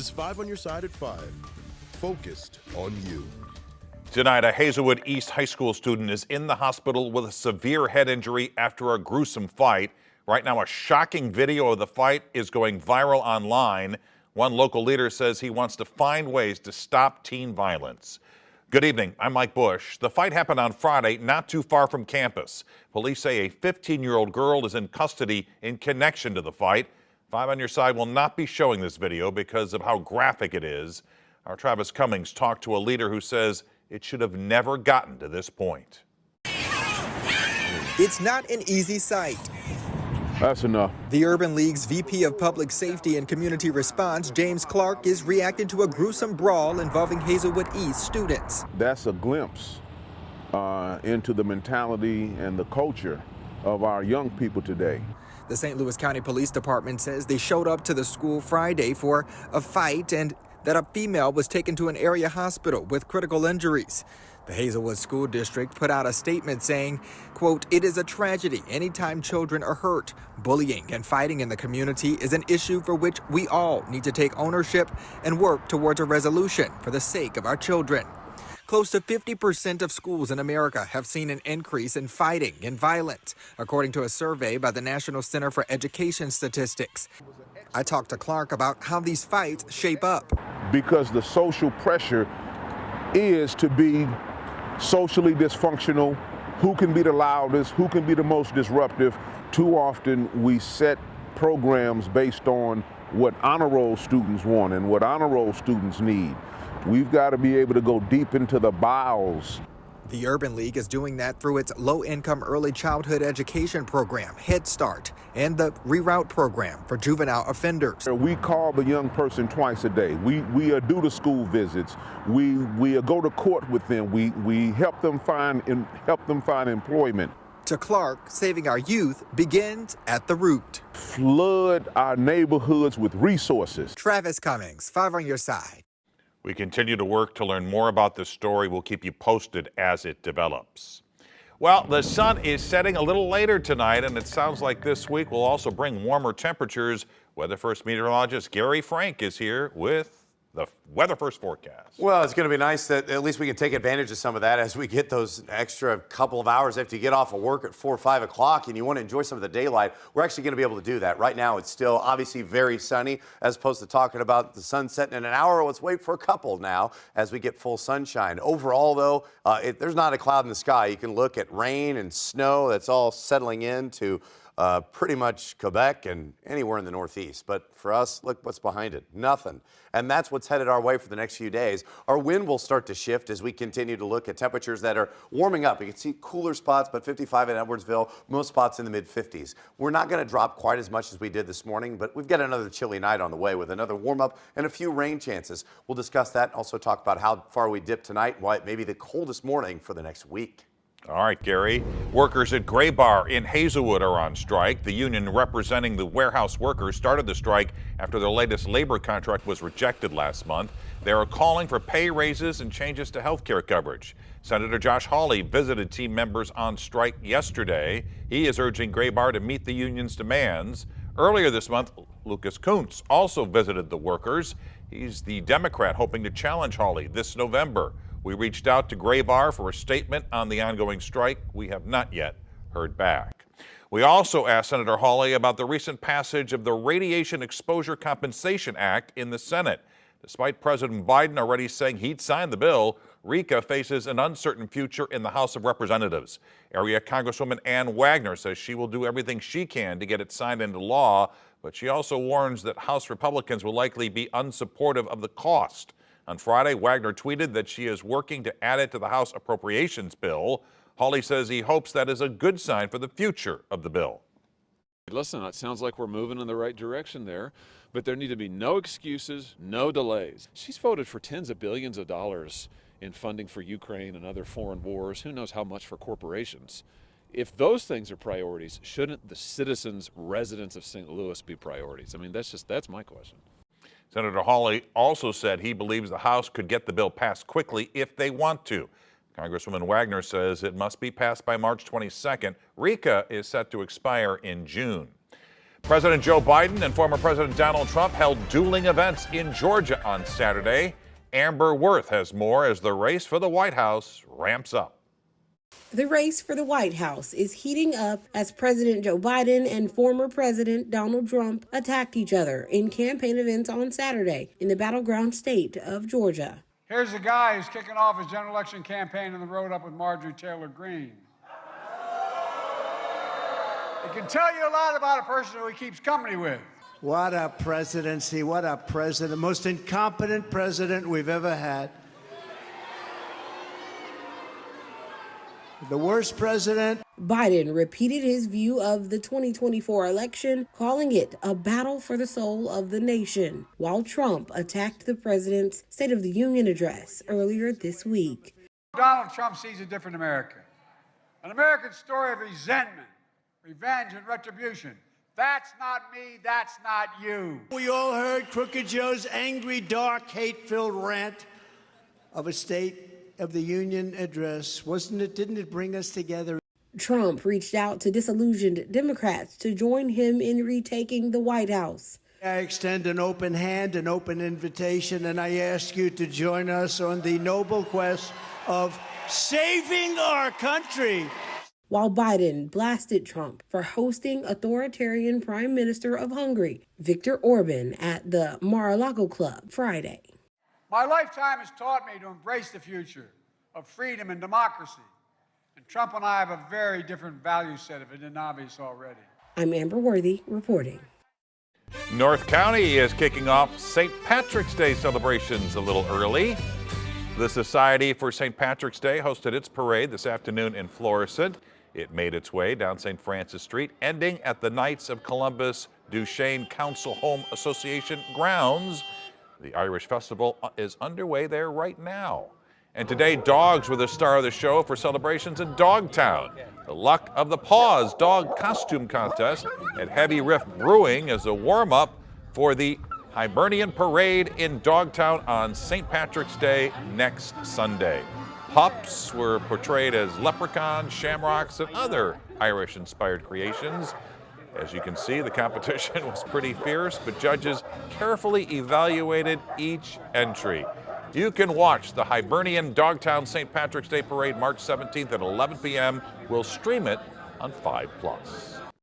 This is 5 on your side at 5. Focused on you. Tonight, a Hazelwood East High School student is in the hospital with a severe head injury after a gruesome fight. Right now, a shocking video of the fight is going viral online. One local leader says he wants to find ways to stop teen violence. Good evening, I'm Mike Bush. The fight happened on Friday, not too far from campus. Police say a 15-year-old girl is in custody in connection to the fight. 5 on your side will not be showing this video because of how graphic it is. Our Travis Cummings talked to a leader who says it should have never gotten to this point. It's not an easy sight. That's enough. The Urban League's VP of Public Safety and Community Response, James Clark, is reacting to a gruesome brawl involving Hazelwood East students. That's a glimpse into the mentality and the culture of our young people today. The St. Louis County Police Department says they showed up to the school Friday for a fight and that a female was taken to an area hospital with critical injuries. The Hazelwood School District put out a statement saying, quote, "It is a tragedy anytime children are hurt. Bullying and fighting in the community is an issue for which we all need to take ownership and work towards a resolution for the sake of our children." Close to 50% of schools in America have seen an increase in fighting and violence, according to a survey by the National Center for Education Statistics. I talked to Clark about how these fights shape up. Because the social pressure is to be socially dysfunctional. Who can be the loudest? Who can be the most disruptive? Too often we set programs based on what honor roll students want and what honor roll students need. We've got to be able to go deep into the bowels. The Urban League is doing that through its low-income early childhood education program, Head Start, and the Reroute program for juvenile offenders. We call the young person twice a day. We do the school visits. We go to court with them. We help them find employment. To Clark, saving our youth begins at the root. Flood our neighborhoods with resources. Travis Cummings, 5 on your side. We continue to work to learn more about this story. We'll keep you posted as it develops. Well, the sun is setting a little later tonight, and it sounds like this week will also bring warmer temperatures. Weather First meteorologist Gary Frank is here with the Weather First forecast. Well, it's going to be nice that at least we can take advantage of some of that as we get those extra couple of hours after you get off of work at 4 or 5 o'clock and you want to enjoy some of the daylight. We're actually going to be able to do that. Right now, it's still obviously very sunny as opposed to talking about the sun setting in an hour. Let's wait for a couple now as we get full sunshine. Overall, though, there's not a cloud in the sky. You can look at rain and snow that's all settling into pretty much Quebec and anywhere in the Northeast. But for us, look what's behind it. Nothing. And that's what's headed our way for the next few days. Our wind will start to shift as we continue to look at temperatures that are warming up. You can see cooler spots, but 55 in Edwardsville, most spots in the mid-50s. We're not going to drop quite as much as we did this morning, but we've got another chilly night on the way with another warm-up and a few rain chances. We'll discuss that and also talk about how far we dip tonight and why it may be the coldest morning for the next week. All right, Gary. Workers at Greybar in Hazelwood are on strike. The union representing the warehouse workers started the strike after their latest labor contract was rejected last month. They are calling for pay raises and changes to health care coverage. Senator Josh Hawley visited team members on strike yesterday. He is urging Greybar to meet the union's demands. Earlier this month, Lucas Kuntz also visited the workers. He's the Democrat hoping to challenge Hawley this November. We reached out to Greybar for a statement on the ongoing strike. We have not yet heard back. We also asked Senator Hawley about the recent passage of the Radiation Exposure Compensation Act in the Senate. Despite President Biden already saying he'd sign the bill, RECA faces an uncertain future in the House of Representatives. Area Congresswoman Ann Wagner says she will do everything she can to get it signed into law, but she also warns that House Republicans will likely be unsupportive of the cost. On Friday, Wagner tweeted that she is working to add it to the House Appropriations bill. Hawley says he hopes that is a good sign for the future of the bill. Listen, it sounds like we're moving in the right direction there, but there need to be no excuses, no delays. She's voted for tens of billions of dollars in funding for Ukraine and other foreign wars. Who knows how much for corporations? If those things are priorities, shouldn't the citizens, residents of St. Louis be priorities? I mean, that's my question. Senator Hawley also said he believes the House could get the bill passed quickly if they want to. Congresswoman Wagner says it must be passed by March 22nd. RECA is set to expire in June. President Joe Biden and former President Donald Trump held dueling events in Georgia on Saturday. Amber Worth has more as the race for the White House ramps up. The race for the White House is heating up as President Joe Biden and former President Donald Trump attacked each other in campaign events on Saturday in the battleground state of Georgia. Here's a guy who's kicking off his general election campaign on the road up with Marjorie Taylor Greene. It can tell you a lot about a person who he keeps company with. What a presidency, what a president, most incompetent president we've ever had. The worst president. Biden repeated his view of the 2024 election, calling it a battle for the soul of the nation, while Trump attacked the president's State of the Union address earlier this week. Donald Trump sees a different America, an American story of resentment, revenge, and retribution. That's not me, that's not you. We all heard Crooked Joe's angry, dark, hate-filled rant of a State of the Union address. Didn't it bring us together? Trump reached out to disillusioned Democrats to join him in retaking the White House. I extend an open hand, an open invitation, and I ask you to join us on the noble quest of saving our country. While Biden blasted Trump for hosting authoritarian Prime Minister of Hungary, Viktor Orban, at the Mar-a-Lago Club Friday. My lifetime has taught me to embrace the future of freedom and democracy. And Trump and I have a very different value set, if it isn't obvious already. I'm Amber Worthy reporting. North County is kicking off St. Patrick's Day celebrations a little early. The Society for St. Patrick's Day hosted its parade this afternoon in Florissant. It made its way down St. Francis Street, ending at the Knights of Columbus Duchesne Council Home Association grounds. The Irish Festival is underway there right now. And today, dogs were the star of the show for celebrations in Dogtown. The Luck of the Paws Dog Costume Contest at Heavy Riff Brewing is a warm-up for the Hibernian Parade in Dogtown on St. Patrick's Day next Sunday. Pups were portrayed as leprechauns, shamrocks, and other Irish-inspired creations. As you can see, the competition was pretty fierce, but judges carefully evaluated each entry. You can watch the Hibernian Dogtown St. Patrick's Day Parade March 17th at 11 p.m. We'll stream it on 5+.